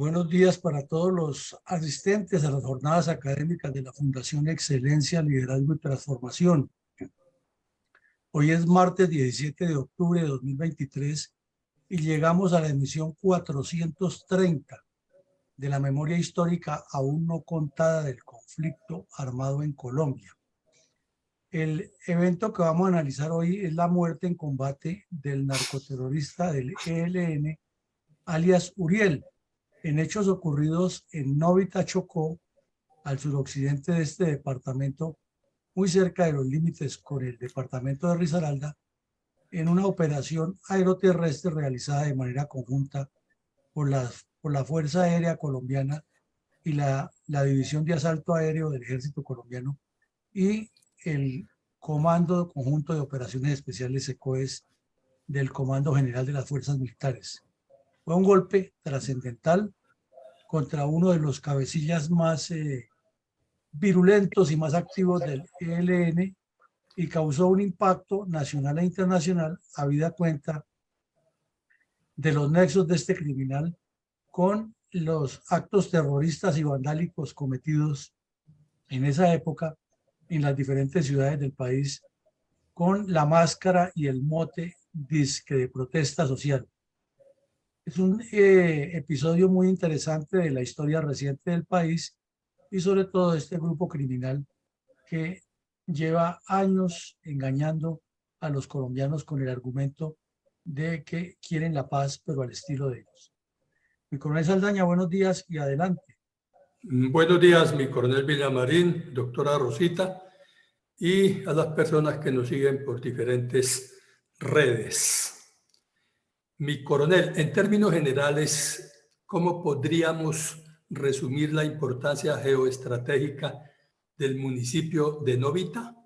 Buenos días para todos los asistentes a las jornadas académicas de la Fundación Excelencia, Liderazgo y Transformación. Hoy es martes 17 de octubre de 2023 y llegamos a la emisión 430 de la memoria histórica aún no contada del conflicto armado en Colombia. El evento que vamos a analizar hoy es la muerte en combate del narcoterrorista del ELN, alias Uriel, en hechos ocurridos en Novita, Chocó, al suroccidente de este departamento, muy cerca de los límites con el departamento de Risaralda, en una operación aeroterrestre realizada de manera conjunta por la Fuerza Aérea Colombiana y la División de Asalto Aéreo del Ejército Colombiano y el Comando Conjunto de Operaciones Especiales SECOES del Comando General de las Fuerzas Militares. Fue un golpe trascendental contra uno de los cabecillas más virulentos y más activos del ELN y causó un impacto nacional e internacional habida cuenta de los nexos de este criminal con los actos terroristas y vandálicos cometidos en esa época en las diferentes ciudades del país con la máscara y el mote disque de protesta social. Es un episodio muy interesante de la historia reciente del país y sobre todo de este grupo criminal que lleva años engañando a los colombianos con el argumento de que quieren la paz, pero al estilo de ellos. Mi coronel Saldaña, buenos días y adelante. Buenos días, mi coronel Villamarín, doctora Rosita, y a las personas que nos siguen por diferentes redes. Mi coronel, en términos generales, ¿cómo podríamos resumir la importancia geoestratégica del municipio de Novita?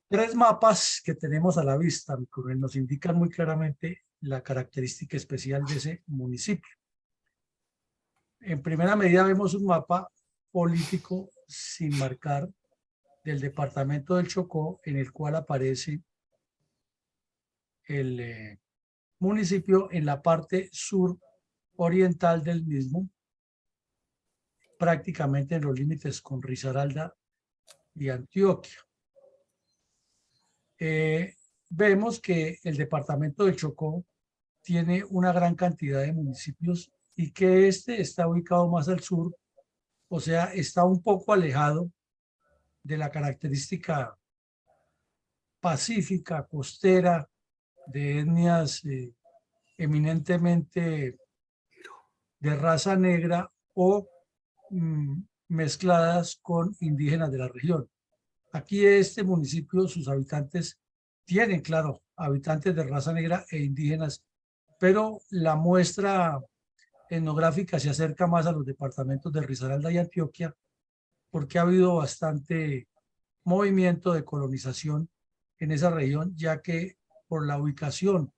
Tres mapas que tenemos a la vista, mi coronel, nos indican muy claramente la característica especial de ese municipio. En primera medida vemos un mapa político sin marcar del departamento del Chocó, en el cual aparece el municipio en la parte sur oriental del mismo, prácticamente en los límites con Risaralda y Antioquia. Vemos que el departamento del Chocó tiene una gran cantidad de municipios y que este está ubicado más al sur, o sea, está un poco alejado de la característica pacífica, costera, de etnias eminentemente de raza negra o mezcladas con indígenas de la región. Aquí este municipio, sus habitantes tienen, claro, habitantes de raza negra e indígenas, pero la muestra etnográfica se acerca más a los departamentos de Risaralda y Antioquia porque ha habido bastante movimiento de colonización en esa región, ya que por la ubicación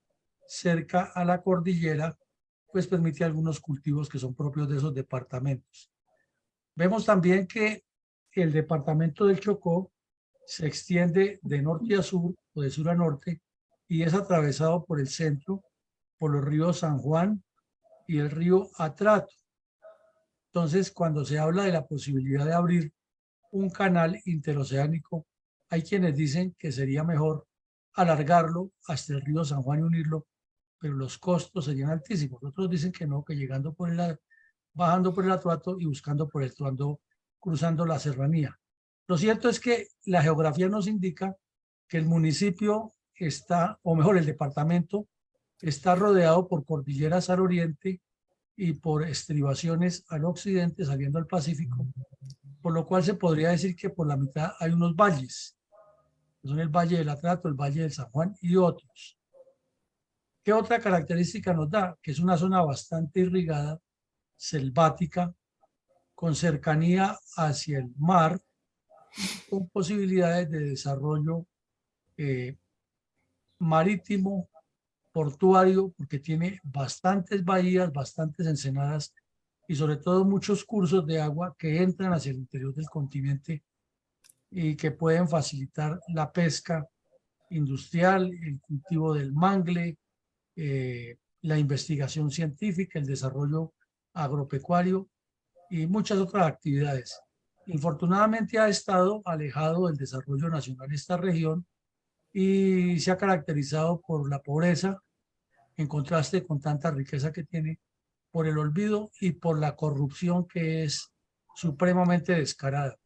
cerca a la cordillera, pues permite algunos cultivos que son propios de esos departamentos. Vemos también que el departamento del Chocó se extiende de norte a sur o de sur a norte y es atravesado por el centro, por los ríos San Juan y el río Atrato. Entonces, cuando se habla de la posibilidad de abrir un canal interoceánico, hay quienes dicen que sería mejor alargarlo hasta el río San Juan y unirlo, pero los costos serían altísimos. Otros dicen que no, que llegando por bajando por el Atrato y buscando por el Tuandó, cruzando la serranía. Lo cierto es que la geografía nos indica que el municipio está, o mejor, el departamento está rodeado por cordilleras al oriente y por estribaciones al occidente, saliendo al Pacífico, por lo cual se podría decir que por la mitad hay unos valles, que son el Valle del Atrato, el Valle del San Juan y otros. ¿Qué otra característica nos da? Que es una zona bastante irrigada, selvática, con cercanía hacia el mar, con posibilidades de desarrollo marítimo, portuario, porque tiene bastantes bahías, bastantes ensenadas y sobre todo muchos cursos de agua que entran hacia el interior del continente y que pueden facilitar la pesca industrial, el cultivo del mangle, la investigación científica, el desarrollo agropecuario y muchas otras actividades. Infortunadamente ha estado alejado del desarrollo nacional esta región y se ha caracterizado por la pobreza, en contraste con tanta riqueza que tiene, por el olvido y por la corrupción que es supremamente descarada.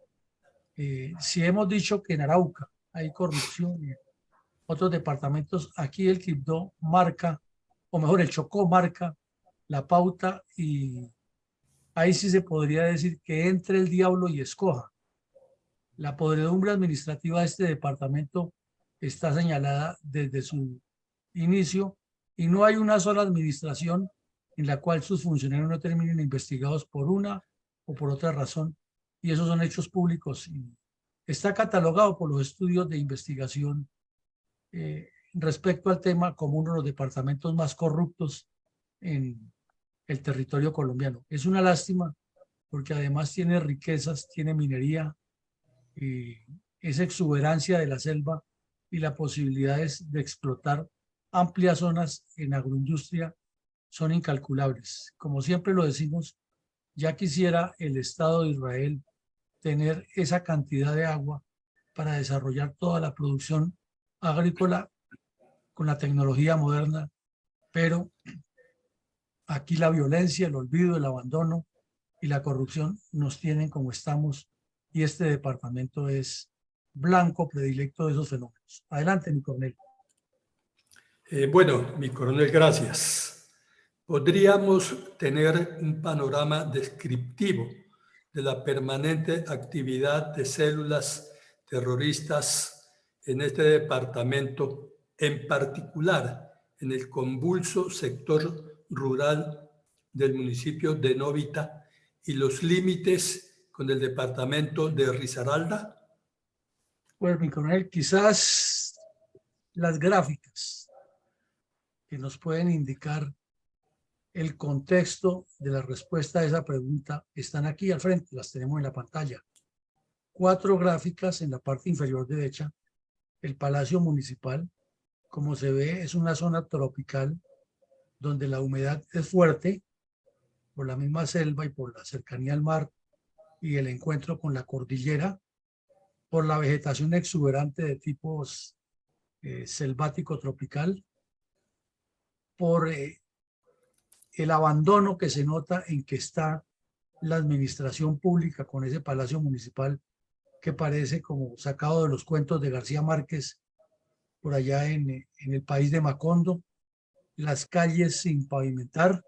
Si hemos dicho que en Arauca hay corrupción y en otros departamentos, aquí el Quibdó marca, o mejor, el Chocó marca la pauta y ahí sí se podría decir que entre el diablo y escoja. La podredumbre administrativa de este departamento está señalada desde su inicio y no hay una sola administración en la cual sus funcionarios no terminen investigados por una o por otra razón. Y esos son hechos públicos. Y está catalogado por los estudios de investigación respecto al tema como uno de los departamentos más corruptos en el territorio colombiano. Es una lástima porque además tiene riquezas, tiene minería, y esa exuberancia de la selva y las posibilidades de explotar amplias zonas en agroindustria son incalculables. Como siempre lo decimos, ya quisiera el Estado de Israel tener esa cantidad de agua para desarrollar toda la producción agrícola con la tecnología moderna, pero aquí la violencia, el olvido, el abandono y la corrupción nos tienen como estamos y este departamento es blanco predilecto de esos fenómenos. Adelante, mi coronel. Bueno, mi coronel, gracias. ¿Podríamos tener un panorama descriptivo de la permanente actividad de células terroristas en este departamento, en particular en el convulso sector rural del municipio de Novita y los límites con el departamento de Risaralda? Pues, mi coronel, quizás las gráficas que nos pueden indicar el contexto de la respuesta a esa pregunta están aquí al frente, las tenemos en la pantalla. 4 gráficas en la parte inferior derecha. El Palacio Municipal, como se ve, es una zona tropical donde la humedad es fuerte por la misma selva y por la cercanía al mar y el encuentro con la cordillera, por la vegetación exuberante de tipos selvático tropical, por el abandono que se nota en que está la administración pública con ese palacio municipal que parece como sacado de los cuentos de García Márquez por allá en el país de Macondo, las calles sin pavimentar,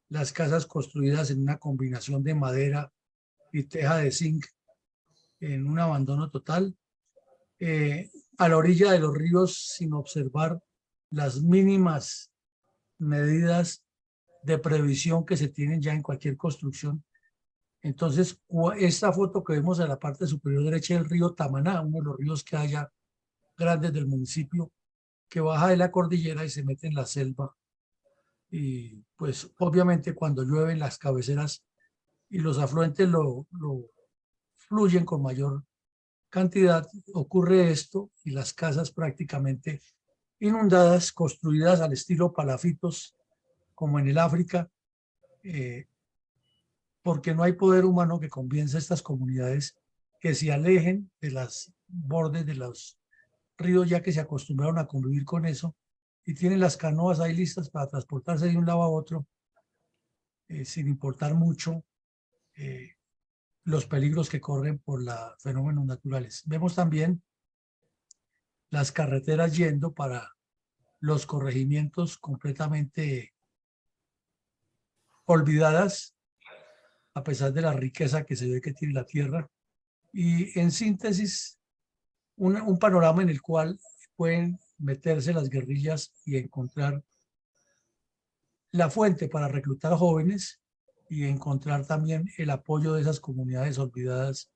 las casas construidas en una combinación de madera y teja de zinc en un abandono total, a la orilla de los ríos sin observar las mínimas medidas de previsión que se tienen ya en cualquier construcción. Entonces, esta foto que vemos en la parte superior derecha del río Tamaná, uno de los ríos que haya grandes del municipio, que baja de la cordillera y se mete en la selva. Y pues obviamente cuando llueven las cabeceras y los afluentes lo fluyen con mayor cantidad, ocurre esto y las casas prácticamente inundadas, construidas al estilo palafitos, como en el África, porque no hay poder humano que convenza a estas comunidades que se alejen de las bordes de los ríos, ya que se acostumbraron a convivir con eso y tienen las canoas ahí listas para transportarse de un lado a otro, sin importar mucho los peligros que corren por los fenómenos naturales. Vemos también las carreteras yendo para los corregimientos completamente olvidadas, a pesar de la riqueza que se ve que tiene la tierra. Y en síntesis, un panorama en el cual pueden meterse las guerrillas y encontrar la fuente para reclutar jóvenes y encontrar también el apoyo de esas comunidades olvidadas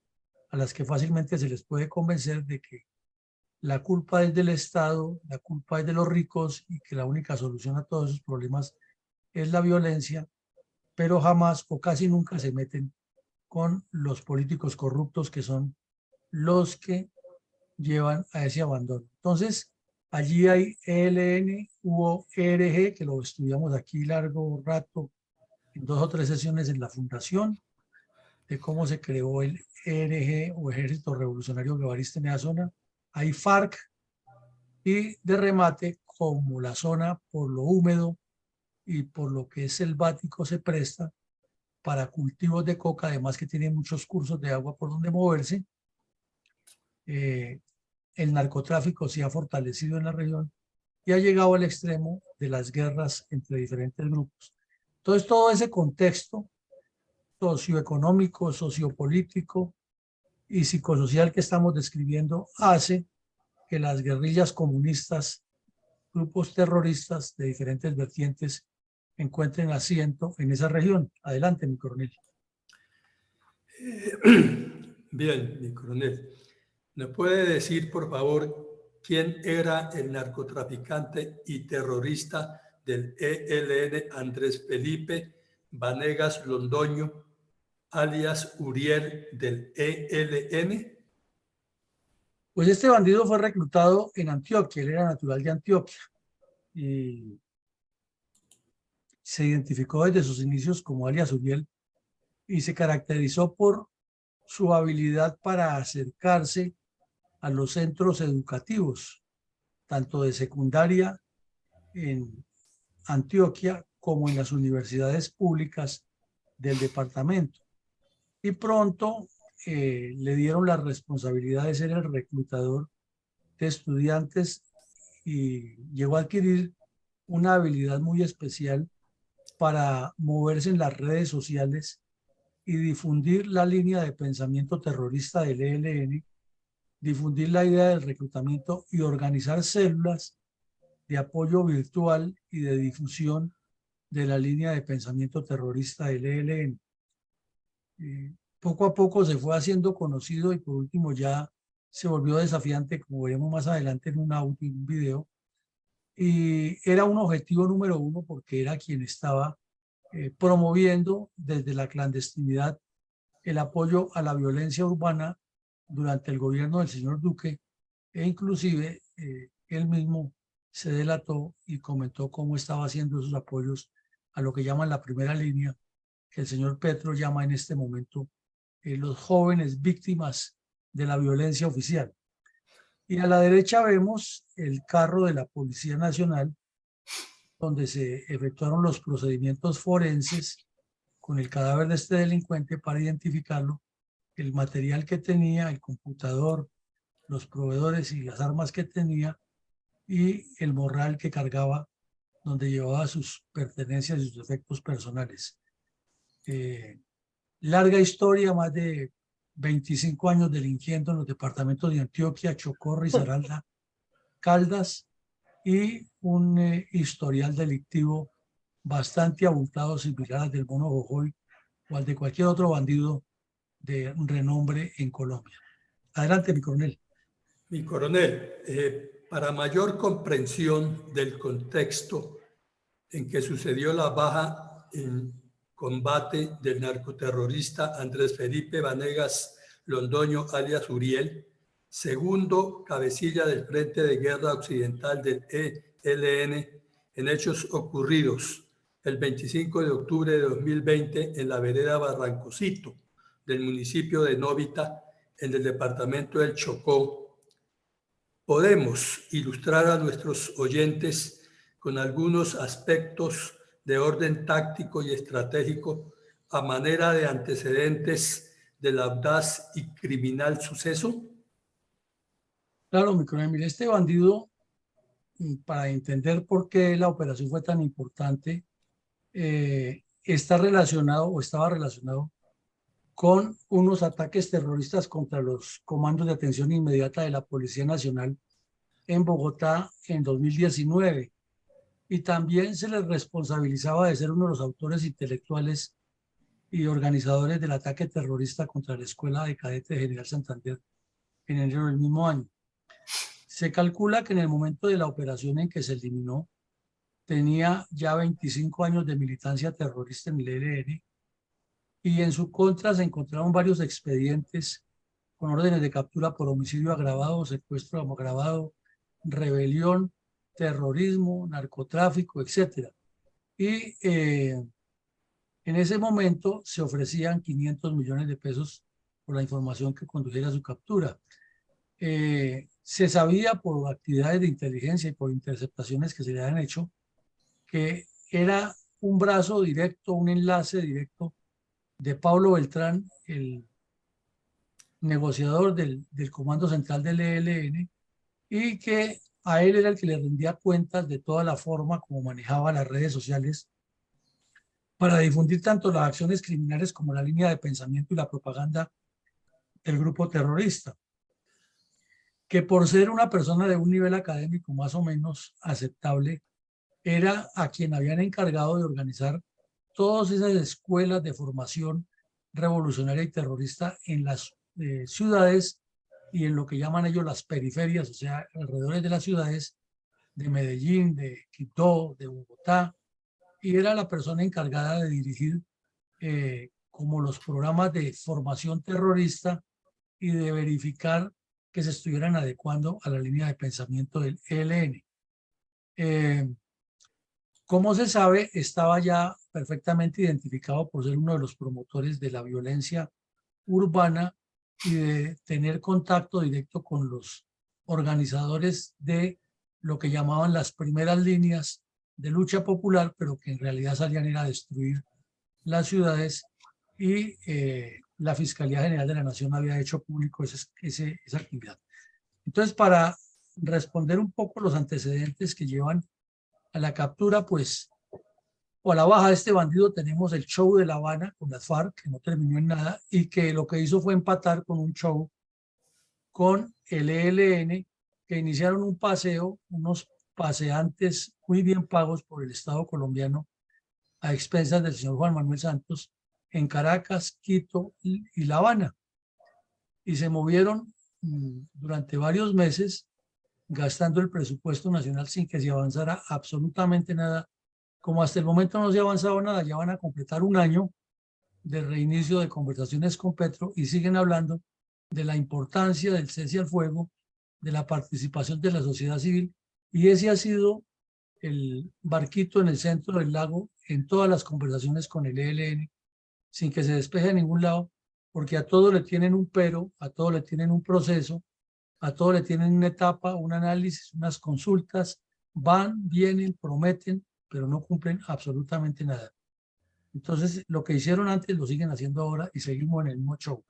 a las que fácilmente se les puede convencer de que la culpa es del Estado, la culpa es de los ricos y que la única solución a todos esos problemas es la violencia, pero jamás o casi nunca se meten con los políticos corruptos que son los que llevan a ese abandono. Entonces, allí hay ELN, hubo ERG, que lo estudiamos aquí largo rato en 2 o 3 sesiones en la fundación, de cómo se creó el ERG o Ejército Revolucionario Guevarista en esa zona. Hay FARC y de remate, como la zona por lo húmedo y por lo que es selvático se presta para cultivos de coca, además que tiene muchos cursos de agua por donde moverse. El narcotráfico se ha fortalecido en la región y ha llegado al extremo de las guerras entre diferentes grupos. Entonces, todo ese contexto socioeconómico, sociopolítico y psicosocial que estamos describiendo hace que las guerrillas comunistas, grupos terroristas de diferentes vertientes, encuentren asiento en esa región. Adelante, mi coronel. Bien, mi coronel. ¿Me puede decir, por favor, quién era el narcotraficante y terrorista del ELN Andrés Felipe Vanegas Londoño, alias Uriel del ELN? Pues este bandido fue reclutado en Antioquia, él era natural de Antioquia y se identificó desde sus inicios como alias Uriel y se caracterizó por su habilidad para acercarse a los centros educativos, tanto de secundaria en Antioquia como en las universidades públicas del departamento. Y pronto le dieron la responsabilidad de ser el reclutador de estudiantes y llegó a adquirir una habilidad muy especial para moverse en las redes sociales y difundir la línea de pensamiento terrorista del ELN, difundir la idea del reclutamiento y organizar células de apoyo virtual y de difusión de la línea de pensamiento terrorista del ELN. Poco a poco se fue haciendo conocido y por último ya se volvió desafiante, como veremos más adelante en un video, y era un objetivo número uno porque era quien estaba promoviendo desde la clandestinidad el apoyo a la violencia urbana durante el gobierno del señor Duque, e inclusive él mismo se delató y comentó cómo estaba haciendo esos apoyos a lo que llaman la primera línea, que el señor Petro llama en este momento los jóvenes víctimas de la violencia oficial. Y a la derecha vemos el carro de la Policía Nacional, donde se efectuaron los procedimientos forenses con el cadáver de este delincuente para identificarlo, el material que tenía, el computador, los proveedores y las armas que tenía y el morral que cargaba, donde llevaba sus pertenencias y sus efectos personales. Larga historia, más de 25 años delinquiendo en los departamentos de Antioquia, Chocó, Risaralda, Caldas, y un historial delictivo bastante abultado, similar al del Mono Jojoy o al de cualquier otro bandido de renombre en Colombia. Adelante, mi coronel. Mi coronel, para mayor comprensión del contexto en que sucedió la baja en combate del narcoterrorista Andrés Felipe Vanegas Londoño, alias Uriel, segundo cabecilla del Frente de Guerra Occidental del ELN, en hechos ocurridos el 25 de octubre de 2020 en la vereda Barrancosito del municipio de Novita, en el departamento del Chocó. Podemos ilustrar a nuestros oyentes con algunos aspectos de orden táctico y estratégico a manera de antecedentes del audaz y criminal suceso. Claro, mi coronel, mire, este bandido, para entender por qué la operación fue tan importante, está relacionado o estaba relacionado con unos ataques terroristas contra los comandos de atención inmediata de la Policía Nacional en Bogotá en 2019. Y también se les responsabilizaba de ser uno de los autores intelectuales y organizadores del ataque terrorista contra la Escuela de Cadetes de General Santander en enero del mismo año. Se calcula que en el momento de la operación en que se eliminó, tenía ya 25 años de militancia terrorista en el ELN y en su contra se encontraron varios expedientes con órdenes de captura por homicidio agravado, secuestro agravado, rebelión, terrorismo, narcotráfico, etc. Y En ese momento se ofrecían 500 millones de pesos por la información que condujera a su captura. Se sabía por actividades de inteligencia y por interceptaciones que se le habían hecho que era un brazo directo, un enlace directo de Pablo Beltrán, el negociador del Comando Central del ELN, y que a él era el que le rendía cuentas de toda la forma como manejaba las redes sociales para difundir tanto las acciones criminales como la línea de pensamiento y la propaganda del grupo terrorista, que por ser una persona de un nivel académico más o menos aceptable, era a quien habían encargado de organizar todas esas escuelas de formación revolucionaria y terrorista en las ciudades y en lo que llaman ellos las periferias, o sea, alrededor de las ciudades de Medellín, de Quito, de Bogotá, y era la persona encargada de dirigir como los programas de formación terrorista y de verificar que se estuvieran adecuando a la línea de pensamiento del ELN. Como se sabe, estaba ya perfectamente identificado por ser uno de los promotores de la violencia urbana y de tener contacto directo con los organizadores de lo que llamaban las primeras líneas de lucha popular, pero que en realidad salían a ir a destruir las ciudades, y la Fiscalía General de la Nación había hecho público esa actividad. Entonces, para responder un poco los antecedentes que llevan a la captura, pues, o a la baja de este bandido, tenemos el show de La Habana con las FARC, que no terminó en nada, y que lo que hizo fue empatar con un show con el ELN, que iniciaron un paseo, unos paseantes muy bien pagos por el Estado colombiano, a expensas del señor Juan Manuel Santos, en Caracas, Quito y La Habana. Y se movieron durante varios meses, gastando el presupuesto nacional sin que se avanzara absolutamente nada. Como hasta el momento no se ha avanzado nada, ya van a completar un año de reinicio de conversaciones con Petro y siguen hablando de la importancia del cese al fuego, de la participación de la sociedad civil, y ese ha sido el barquito en el centro del lago en todas las conversaciones con el ELN, sin que se despeje de ningún lado, porque a todo le tienen un pero, a todo le tienen un proceso, a todo le tienen una etapa, un análisis, unas consultas, van, vienen, prometen, pero no cumplen absolutamente nada. Entonces, lo que hicieron antes lo siguen haciendo ahora y seguimos en el mismo show.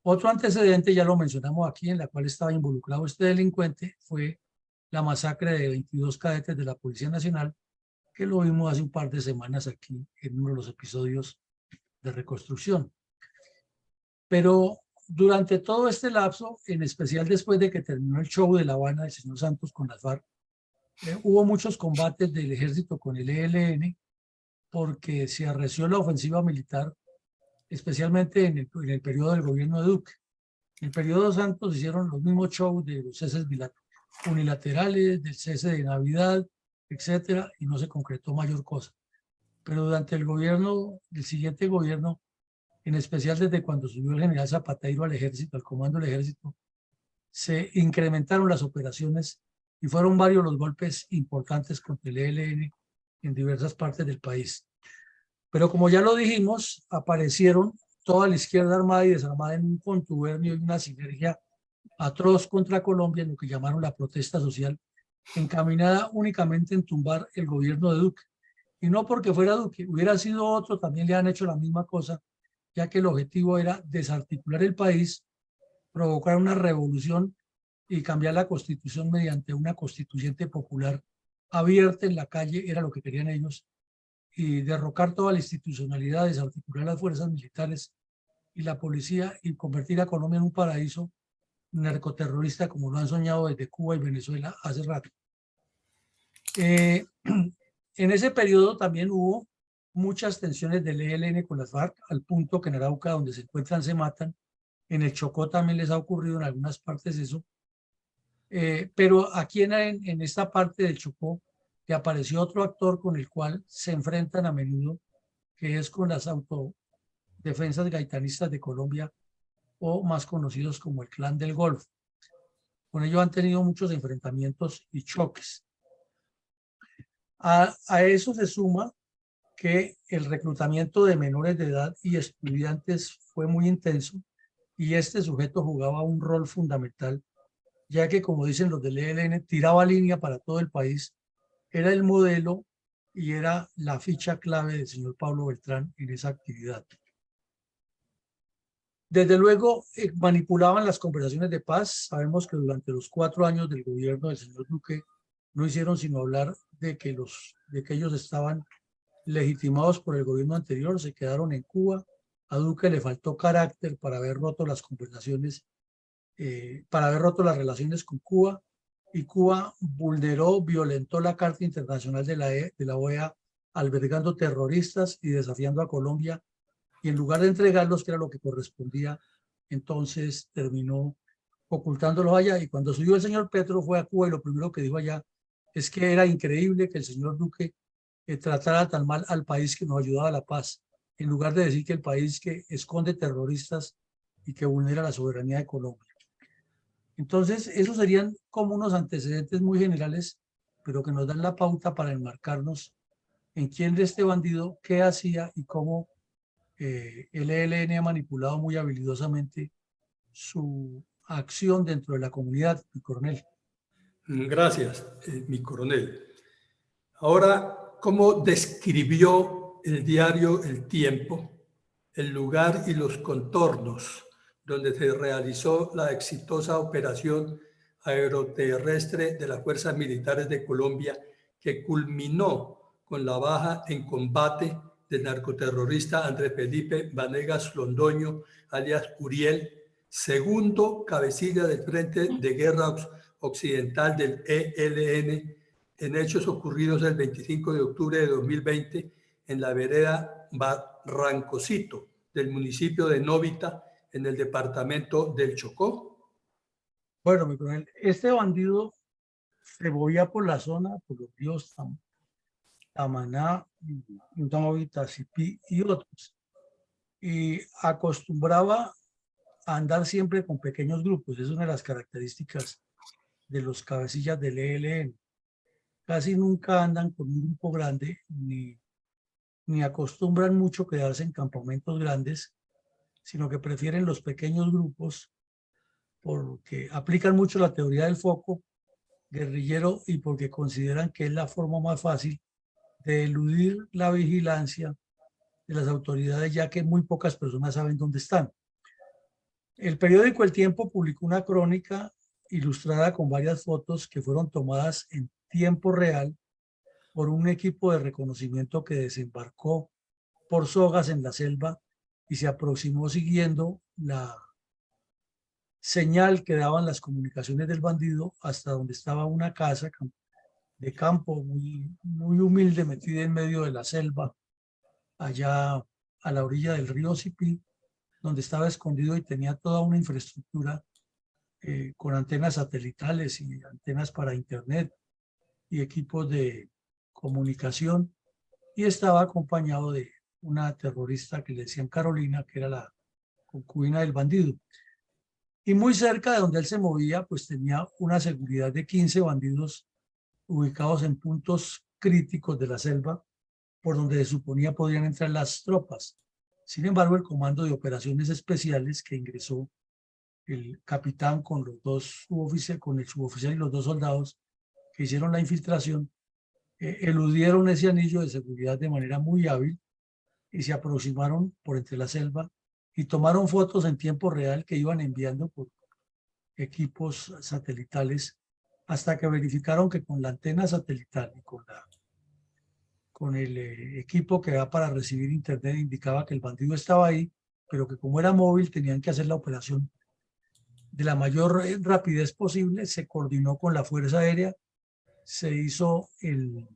Otro antecedente, ya lo mencionamos aquí, en la cual estaba involucrado este delincuente, fue la masacre de 22 cadetes de la Policía Nacional, que lo vimos hace un par de semanas aquí en uno de los episodios de reconstrucción. Pero durante todo este lapso, en especial después de que terminó el show de La Habana del señor Santos con las FARC, hubo muchos combates del ejército con el ELN, porque se arreció la ofensiva militar, especialmente en el periodo del gobierno de Duque. En el periodo de Santos hicieron los mismos shows de los ceses unilaterales, del cese de Navidad, etcétera, y no se concretó mayor cosa. Pero durante el siguiente gobierno, en especial desde cuando subió el general Zapatero al ejército, al comando del ejército, se incrementaron las operaciones y fueron varios los golpes importantes contra el ELN en diversas partes del país. Pero como ya lo dijimos, aparecieron toda la izquierda armada y desarmada en un contubernio y una sinergia atroz contra Colombia, en lo que llamaron la protesta social, encaminada únicamente en tumbar el gobierno de Duque. Y no porque fuera Duque, hubiera sido otro, también le han hecho la misma cosa, ya que el objetivo era desarticular el país, provocar una revolución y cambiar la constitución mediante una constituyente popular abierta en la calle, era lo que querían ellos, y derrocar toda la institucionalidad, desarticular las fuerzas militares y la policía y convertir a Colombia en un paraíso narcoterrorista como lo han soñado desde Cuba y Venezuela hace rato. En ese periodo también hubo muchas tensiones del ELN con las FARC, al punto que en Arauca, donde se encuentran, se matan. En el Chocó también les ha ocurrido en algunas partes eso. Pero aquí en esta parte del Chocó, que apareció otro actor con el cual se enfrentan a menudo, que es con las autodefensas gaitanistas de Colombia, o más conocidos como el Clan del Golfo. Con ellos han tenido muchos enfrentamientos y choques. A eso se suma que el reclutamiento de menores de edad y estudiantes fue muy intenso y este sujeto jugaba un rol fundamental, ya que, como dicen los del ELN, tiraba línea para todo el país, era el modelo y era la ficha clave del señor Pablo Beltrán en esa actividad. Desde luego, manipulaban las conversaciones de paz. Sabemos que durante los 4 años del gobierno del señor Duque no hicieron sino hablar de que ellos estaban legitimados por el gobierno anterior, se quedaron en Cuba. A Duque le faltó carácter para haber roto las conversaciones, para haber roto las relaciones con Cuba, y Cuba violentó la Carta Internacional de la OEA, albergando terroristas y desafiando a Colombia, y en lugar de entregarlos, que era lo que correspondía, entonces terminó ocultándolos allá. Y cuando subió el señor Petro fue a Cuba y lo primero que dijo allá es que era increíble que el señor Duque tratara tan mal al país que nos ayudaba a la paz, en lugar de decir que el país que esconde terroristas y que vulnera la soberanía de Colombia. Entonces, esos serían como unos antecedentes muy generales, pero que nos dan la pauta para enmarcarnos en quién de este bandido, qué hacía y cómo el ELN ha manipulado muy habilidosamente su acción dentro de la comunidad, mi coronel. Gracias, mi coronel. Ahora, ¿cómo describió el diario El Tiempo el lugar y los contornos donde se realizó la exitosa operación aeroterrestre de las Fuerzas Militares de Colombia, que culminó con la baja en combate del narcoterrorista Andrés Felipe Vanegas Londoño, alias Uriel, segundo cabecilla del Frente de Guerra Occidental del ELN, en hechos ocurridos el 25 de octubre de 2020 en la vereda Barrancosito del municipio de Novita, en el departamento del Chocó? Bueno, mi coronel, este bandido se movía por la zona, por los ríos Tamaná, Novita, Cipí y otros, y acostumbraba a andar siempre con pequeños grupos. Es una de las características de los cabecillas del ELN. Casi nunca andan con un grupo grande, ni acostumbran mucho quedarse en campamentos grandes, sino que prefieren los pequeños grupos porque aplican mucho la teoría del foco guerrillero y porque consideran que es la forma más fácil de eludir la vigilancia de las autoridades, ya que muy pocas personas saben dónde están. El periódico El Tiempo publicó una crónica ilustrada con varias fotos que fueron tomadas en tiempo real por un equipo de reconocimiento que desembarcó por sogas en la selva y se aproximó siguiendo la señal que daban las comunicaciones del bandido hasta donde estaba una casa de campo muy humilde, metida en medio de la selva, allá a la orilla del río Cipí, donde estaba escondido y tenía toda una infraestructura con antenas satelitales y antenas para internet y equipos de comunicación, y estaba acompañado de una terrorista que le decían Carolina, que era la concubina del bandido. Y muy cerca de donde él se movía, pues tenía una seguridad de 15 bandidos ubicados en puntos críticos de la selva, por donde se suponía podrían entrar las tropas. Sin embargo, el Comando de Operaciones Especiales, que ingresó el capitán con los dos suboficiales, con el suboficial y los 2 soldados que hicieron la infiltración, eludieron ese anillo de seguridad de manera muy hábil y se aproximaron por entre la selva y tomaron fotos en tiempo real que iban enviando por equipos satelitales, hasta que verificaron que con la antena satelital y con el equipo que da para recibir internet indicaba que el bandido estaba ahí, pero que como era móvil tenían que hacer la operación de la mayor rapidez posible. Se coordinó con la Fuerza Aérea, se hizo el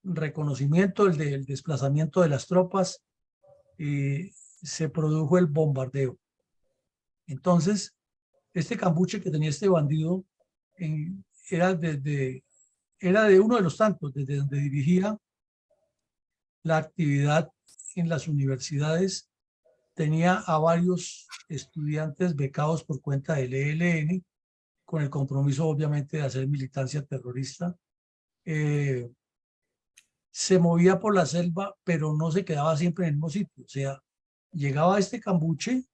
reconocimiento, el desplazamiento de las tropas y se produjo el bombardeo. Entonces, este cambuche que tenía este bandido era de uno de los tantos, desde donde dirigía la actividad en las universidades. Tenía a varios estudiantes becados por cuenta del ELN, con el compromiso obviamente de hacer militancia terrorista. se movía por la selva, pero no se quedaba siempre en el mismo sitio. O sea, llegaba a este cambuche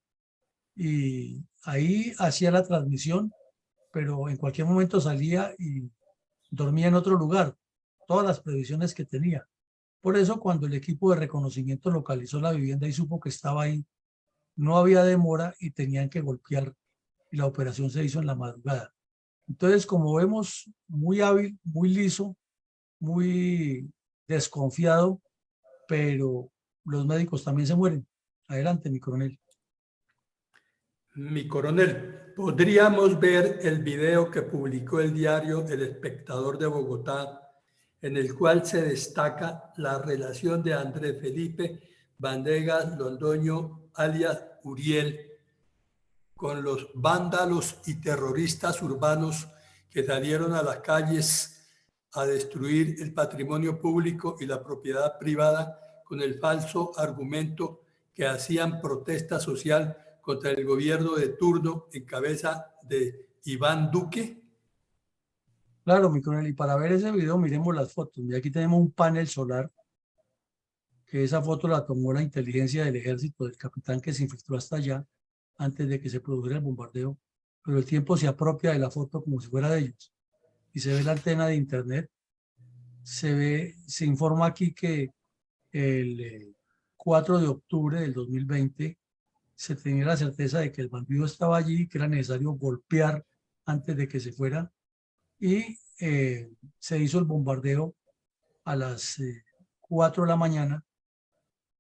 y ahí hacía la transmisión, pero en cualquier momento salía y dormía en otro lugar, todas las previsiones que tenía. Por eso, cuando el equipo de reconocimiento localizó la vivienda y supo que estaba ahí, no había demora y tenían que golpear, y la operación se hizo en la madrugada. Entonces, como vemos, muy hábil, muy liso, muy desconfiado, pero los médicos también se mueren. Adelante, mi coronel. Mi coronel, podríamos ver el video que publicó el diario El Espectador de Bogotá, en el cual se destaca la relación de Andrés Felipe Vandegas Londoño, alias Uriel, con los vándalos y terroristas urbanos que salieron a las calles a destruir el patrimonio público y la propiedad privada con el falso argumento que hacían protesta social contra el gobierno de turno en cabeza de Iván Duque. Claro, mi coronel, y para ver ese video miremos las fotos. Y aquí tenemos un panel solar, que esa foto la tomó la inteligencia del ejército, del capitán que se infiltró hasta allá antes de que se produjera el bombardeo, pero el tiempo se apropia de la foto como si fuera de ellos. Y se ve la antena de internet, se informa aquí que el 4 de octubre del 2020 se tenía la certeza de que el bandido estaba allí y que era necesario golpear antes de que se fuera, y se hizo el bombardeo a las 4 de la mañana.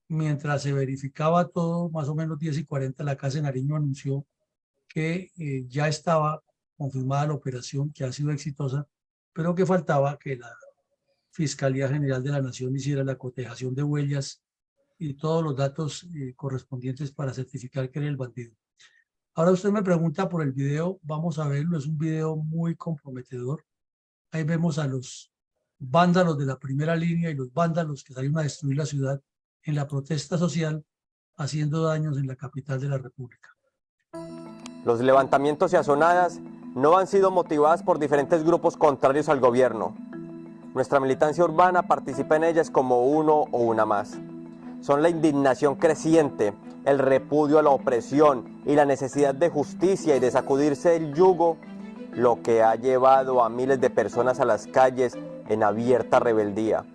Mientras se verificaba todo, más o menos 10:40, la Casa de Nariño anunció que ya estaba confirmada la operación, que ha sido exitosa, pero que faltaba que la Fiscalía General de la Nación hiciera la cotejación de huellas y todos los datos correspondientes para certificar que era el bandido. Ahora usted me pregunta por el video, vamos a verlo, es un video muy comprometedor. Ahí vemos a los vándalos de la primera línea y los vándalos que salieron a destruir la ciudad en la protesta social, haciendo daños en la capital de la República. Los levantamientos y azonadas no han sido motivadas por diferentes grupos contrarios al gobierno. Nuestra militancia urbana participa en ellas como uno o una más. Son la indignación creciente, el repudio a la opresión y la necesidad de justicia y de sacudirse el yugo lo que ha llevado a miles de personas a las calles en abierta rebeldía.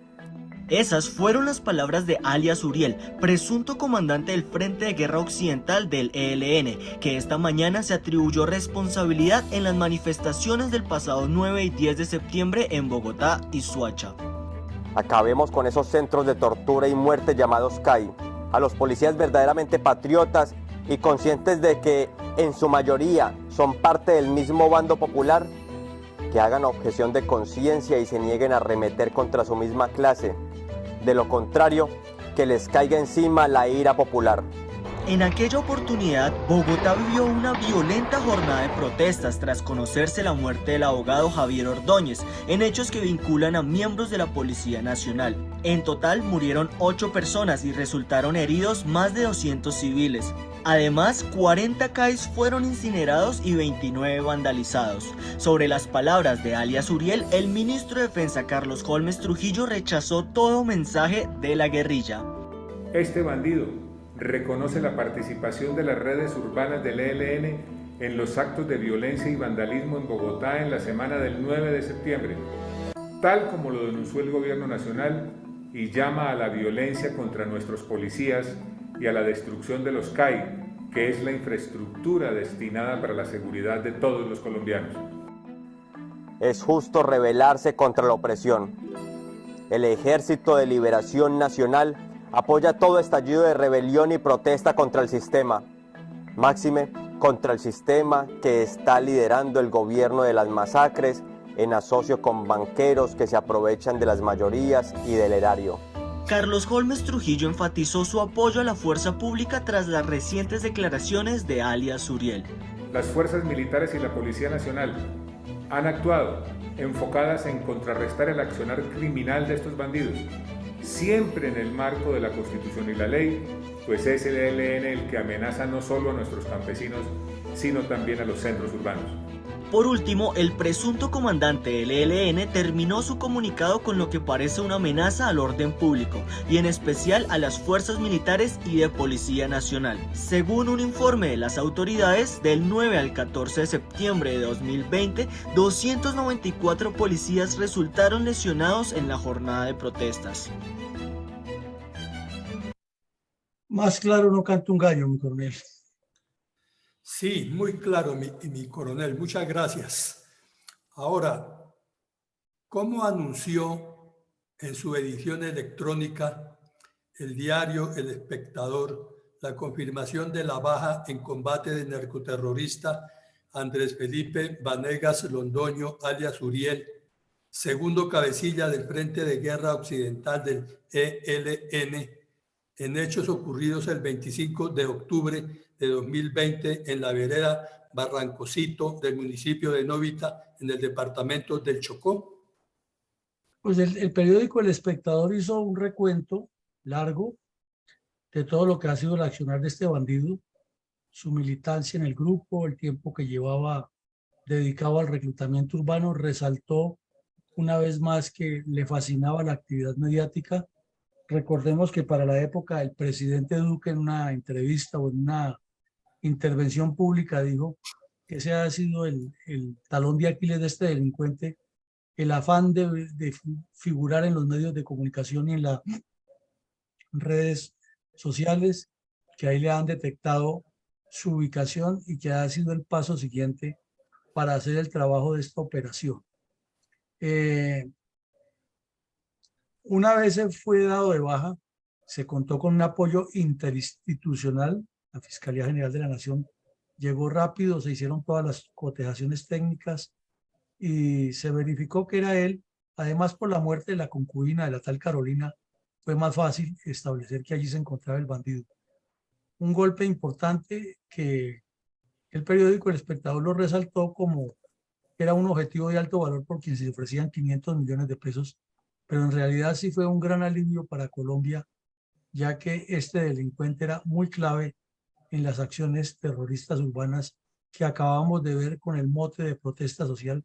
Esas fueron las palabras de alias Uriel, presunto comandante del Frente de Guerra Occidental del ELN, que esta mañana se atribuyó responsabilidad en las manifestaciones del pasado 9 y 10 de septiembre en Bogotá y Soacha. Acabemos con esos centros de tortura y muerte llamados CAI, a los policías verdaderamente patriotas y conscientes de que en su mayoría son parte del mismo bando popular, que hagan objeción de conciencia y se nieguen a arremeter contra su misma clase. De lo contrario, que les caiga encima la ira popular. En aquella oportunidad, Bogotá vivió una violenta jornada de protestas tras conocerse la muerte del abogado Javier Ordóñez, en hechos que vinculan a miembros de la Policía Nacional. En total murieron 8 personas y resultaron heridos más de 200 civiles. Además, 40 CAIs fueron incinerados y 29 vandalizados. Sobre las palabras de alias Uriel, el ministro de Defensa Carlos Holmes Trujillo rechazó todo mensaje de la guerrilla. Este bandido reconoce la participación de las redes urbanas del ELN en los actos de violencia y vandalismo en Bogotá en la semana del 9 de septiembre, tal como lo denunció el gobierno nacional, y llama a la violencia contra nuestros policías y a la destrucción de los CAI, que es la infraestructura destinada para la seguridad de todos los colombianos. Es justo rebelarse contra la opresión. El Ejército de Liberación Nacional apoya todo estallido de rebelión y protesta contra el sistema. Máxime contra el sistema que está liderando el gobierno de las masacres en asocio con banqueros que se aprovechan de las mayorías y del erario. Carlos Holmes Trujillo enfatizó su apoyo a la fuerza pública tras las recientes declaraciones de alias Uriel. Las fuerzas militares y la Policía Nacional han actuado enfocadas en contrarrestar el accionar criminal de estos bandidos, siempre en el marco de la Constitución y la ley, pues es el ELN el que amenaza no solo a nuestros campesinos, sino también a los centros urbanos. Por último, el presunto comandante del ELN terminó su comunicado con lo que parece una amenaza al orden público y en especial a las fuerzas militares y de Policía Nacional. Según un informe de las autoridades, del 9 al 14 de septiembre de 2020, 294 policías resultaron lesionados en la jornada de protestas. Más claro no canta un gallo, mi coronel. Sí, muy claro, mi coronel. Muchas gracias. Ahora, ¿cómo anunció en su edición electrónica el diario El Espectador la confirmación de la baja en combate del narcoterrorista Andrés Felipe Vanegas Londoño, alias Uriel, segundo cabecilla del Frente de Guerra Occidental del ELN, en hechos ocurridos el 25 de octubre de 2020 en la vereda Barrancosito del municipio de Novita, en el departamento del Chocó? Pues el periódico El Espectador hizo un recuento largo de todo lo que ha sido el accionar de este bandido, su militancia en el grupo, el tiempo que llevaba dedicado al reclutamiento urbano. Resaltó una vez más que le fascinaba la actividad mediática. Recordemos que para la época el presidente Duque, en una entrevista o en una intervención pública, dijo que ese ha sido el talón de Aquiles de este delincuente, el afán de figurar en los medios de comunicación y en las redes sociales, que ahí le han detectado su ubicación y que ha sido el paso siguiente para hacer el trabajo de esta operación. Una vez se fue dado de baja, se contó con un apoyo interinstitucional. La Fiscalía General de la Nación llegó rápido, se hicieron todas las cotejaciones técnicas y se verificó que era él. Además, por la muerte de la concubina de la tal Carolina, fue más fácil establecer que allí se encontraba el bandido. Un golpe importante que el periódico El Espectador lo resaltó como que era un objetivo de alto valor por quien se ofrecían 500 millones de pesos, pero en realidad sí fue un gran alivio para Colombia, ya que este delincuente era muy clave en las acciones terroristas urbanas que acabamos de ver con el mote de protesta social,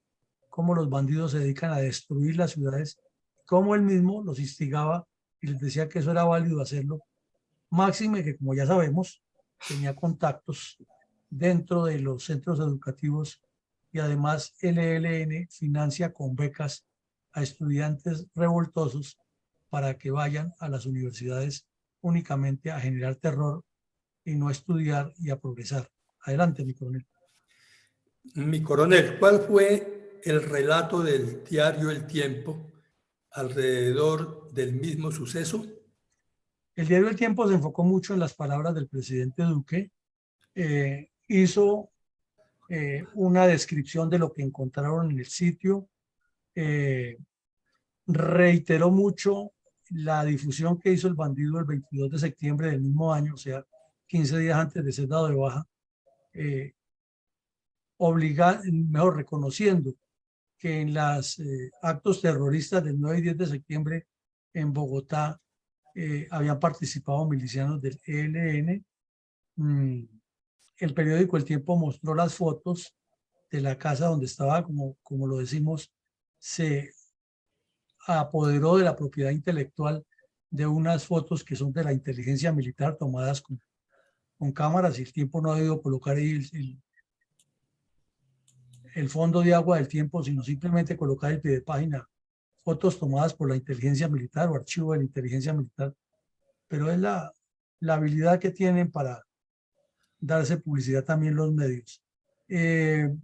cómo los bandidos se dedican a destruir las ciudades, cómo él mismo los instigaba y les decía que eso era válido hacerlo. Máxime que, como ya sabemos, tenía contactos dentro de los centros educativos y además el ELN financia con becas a estudiantes revoltosos para que vayan a las universidades únicamente a generar terror y no a estudiar y a progresar. Adelante, mi coronel. Mi coronel, ¿cuál fue el relato del diario El Tiempo alrededor del mismo suceso? El diario El Tiempo se enfocó mucho en las palabras del presidente Duque. Hizo una descripción de lo que encontraron en el sitio. Reiteró mucho la difusión que hizo el bandido el 22 de septiembre del mismo año, o sea, 15 días antes de ser dado de baja, reconociendo que en los actos terroristas del 9 y 10 de septiembre en Bogotá habían participado milicianos del ELN. El periódico El Tiempo mostró las fotos de la casa donde estaba, como lo decimos, se apoderó de la propiedad intelectual de unas fotos que son de la inteligencia militar tomadas con cámaras, y El Tiempo no ha debido colocar ahí el fondo de agua del Tiempo, sino simplemente colocar el pie de página, fotos tomadas por la inteligencia militar o archivo de la inteligencia militar, pero es la habilidad que tienen para darse publicidad también los medios. El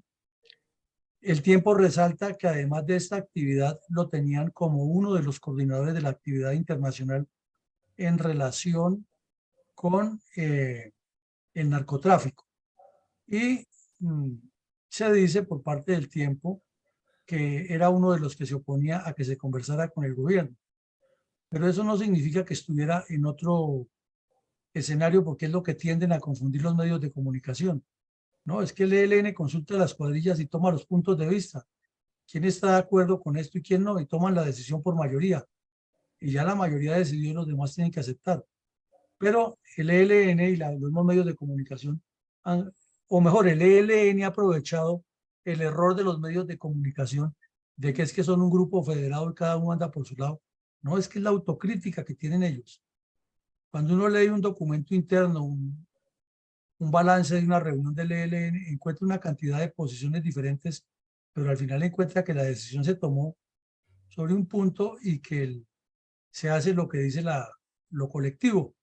Tiempo resalta que además de esta actividad lo tenían como uno de los coordinadores de la actividad internacional en relación con el narcotráfico. Y se dice por parte del Tiempo que era uno de los que se oponía a que se conversara con el gobierno. Pero eso no significa que estuviera en otro escenario, porque es lo que tienden a confundir los medios de comunicación. No, es que el ELN consulta a las cuadrillas y toma los puntos de vista. ¿Quién está de acuerdo con esto y quién no? Y toman la decisión por mayoría. Y ya la mayoría decidió y los demás tienen que aceptar. Pero el ELN y los mismos medios de comunicación, o mejor, el ELN ha aprovechado el error de los medios de comunicación de que es que son un grupo federado y cada uno anda por su lado. No, es que es la autocrítica que tienen ellos. Cuando uno lee un documento interno, un balance de una reunión del ELN, encuentra una cantidad de posiciones diferentes, pero al final encuentra que la decisión se tomó sobre un punto y que se hace lo que dice lo colectivo.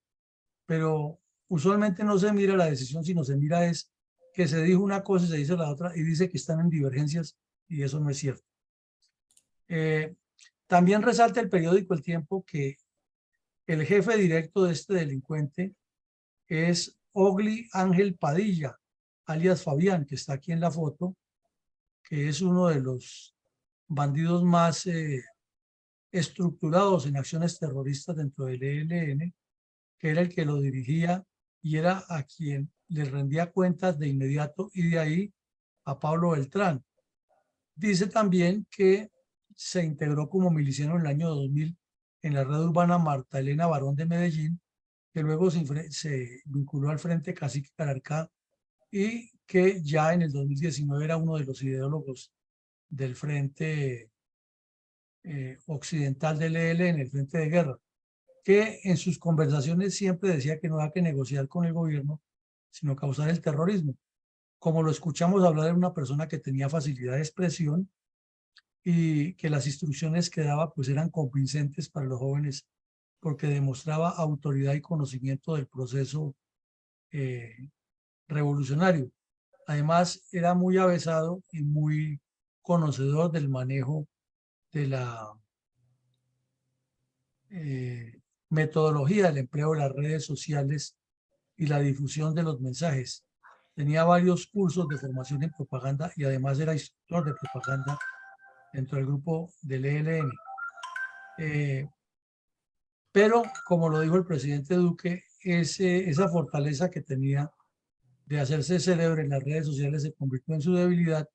Pero usualmente no se mira la decisión, sino se mira es que se dijo una cosa y se dice la otra y dice que están en divergencias y eso no es cierto. También resalta el periódico El Tiempo que el jefe directo de este delincuente es Ogli Ángel Padilla, alias Fabián, que está aquí en la foto, que es uno de los bandidos más estructurados en acciones terroristas dentro del ELN, que era el que lo dirigía y era a quien le rendía cuentas de inmediato, y de ahí a Pablo Beltrán. Dice también que se integró como miliciano en el año 2000 en la red urbana Marta Elena Barón de Medellín, que luego se vinculó al Frente Cacique Calarcá y que ya en el 2019 era uno de los ideólogos del Frente Occidental del ELN, el Frente de Guerra, que en sus conversaciones siempre decía que no había que negociar con el gobierno, sino causar el terrorismo. Como lo escuchamos hablar de una persona que tenía facilidad de expresión y que las instrucciones que daba pues eran convincentes para los jóvenes porque demostraba autoridad y conocimiento del proceso revolucionario. Además, era muy avesado y muy conocedor del manejo de la metodología del empleo de las redes sociales y la difusión de los mensajes. Tenía varios cursos de formación en propaganda y además era instructor de propaganda dentro del grupo del ELN. Pero, como lo dijo el presidente Duque, esa fortaleza que tenía de hacerse célebre en las redes sociales se convirtió en su debilidad,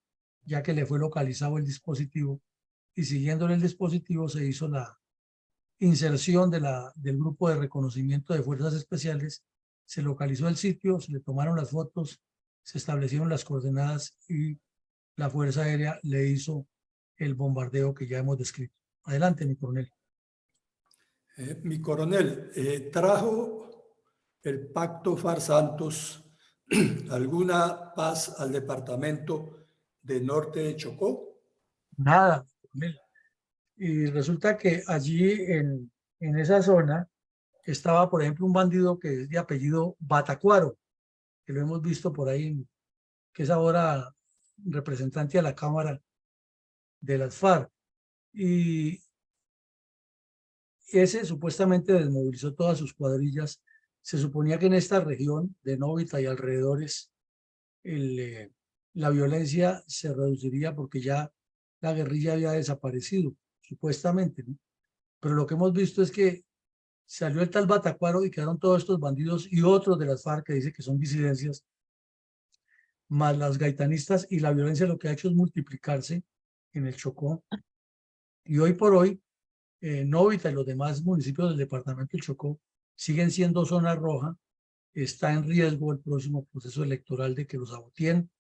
ya que le fue localizado el dispositivo y siguiéndole el dispositivo se hizo la inserción del grupo de reconocimiento de fuerzas especiales, se localizó el sitio, se le tomaron las fotos, se establecieron las coordenadas y la Fuerza Aérea le hizo el bombardeo que ya hemos descrito. Adelante, mi coronel. Mi coronel, ¿trajo el pacto FARC-Santos alguna paz al departamento del norte de Chocó? Nada, coronel. Y resulta que allí en esa zona estaba, por ejemplo, un bandido que es de apellido Batacuaro, que lo hemos visto por ahí, que es ahora representante a la Cámara de las FARC. Y ese supuestamente desmovilizó todas sus cuadrillas. Se suponía que en esta región de Novita y alrededores la violencia se reduciría porque ya la guerrilla había desaparecido, supuestamente, ¿no? Pero lo que hemos visto es que salió el tal Batacuaro y quedaron todos estos bandidos y otros de las FARC que dice que son disidencias, más las gaitanistas, y la violencia lo que ha hecho es multiplicarse en el Chocó. Y hoy por hoy, Novita y los demás municipios del departamento del Chocó siguen siendo zona roja. Está en riesgo el próximo proceso electoral de que los saboteen.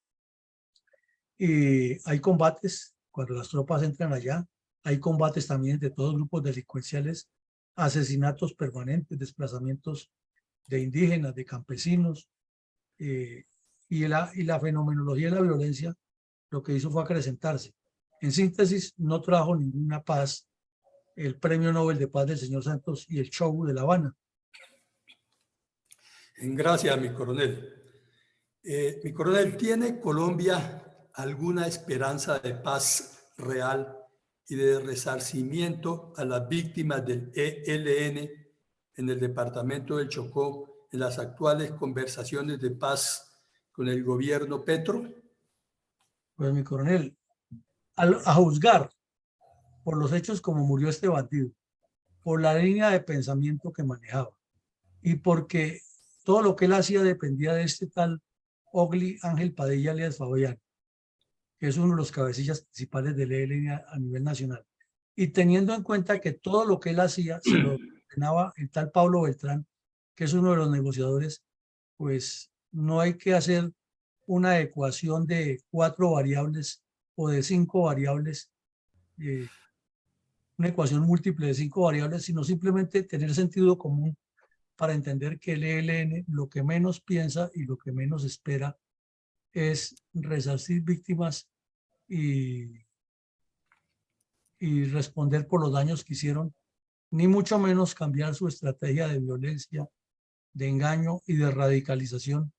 Y hay combates cuando las tropas entran allá. Hay combates también de todos grupos delincuenciales, asesinatos permanentes, desplazamientos de indígenas, de campesinos. Y la fenomenología de la violencia lo que hizo fue acrecentarse. En síntesis, no trajo ninguna paz el Premio Nobel de Paz del señor Santos y el show de La Habana. Gracias, mi coronel. Mi coronel, ¿tiene Colombia alguna esperanza de paz real y de resarcimiento a las víctimas del ELN en el departamento del Chocó en las actuales conversaciones de paz con el gobierno Petro? Pues, mi coronel, a juzgar por los hechos como murió este bandido, por la línea de pensamiento que manejaba y porque todo lo que él hacía dependía de este tal Ogli Ángel Padilla alias Fabián, que es uno de los cabecillas principales del ELN a nivel nacional. Y teniendo en cuenta que todo lo que él hacía se lo ordenaba el tal Pablo Beltrán, que es uno de los negociadores, pues no hay que hacer una ecuación de 4 variables o de 5 variables, una ecuación múltiple de 5 variables, sino simplemente tener sentido común para entender que el ELN lo que menos piensa y lo que menos espera es resarcir víctimas y responder por los daños que hicieron, ni mucho menos cambiar su estrategia de violencia, de engaño y de radicalización,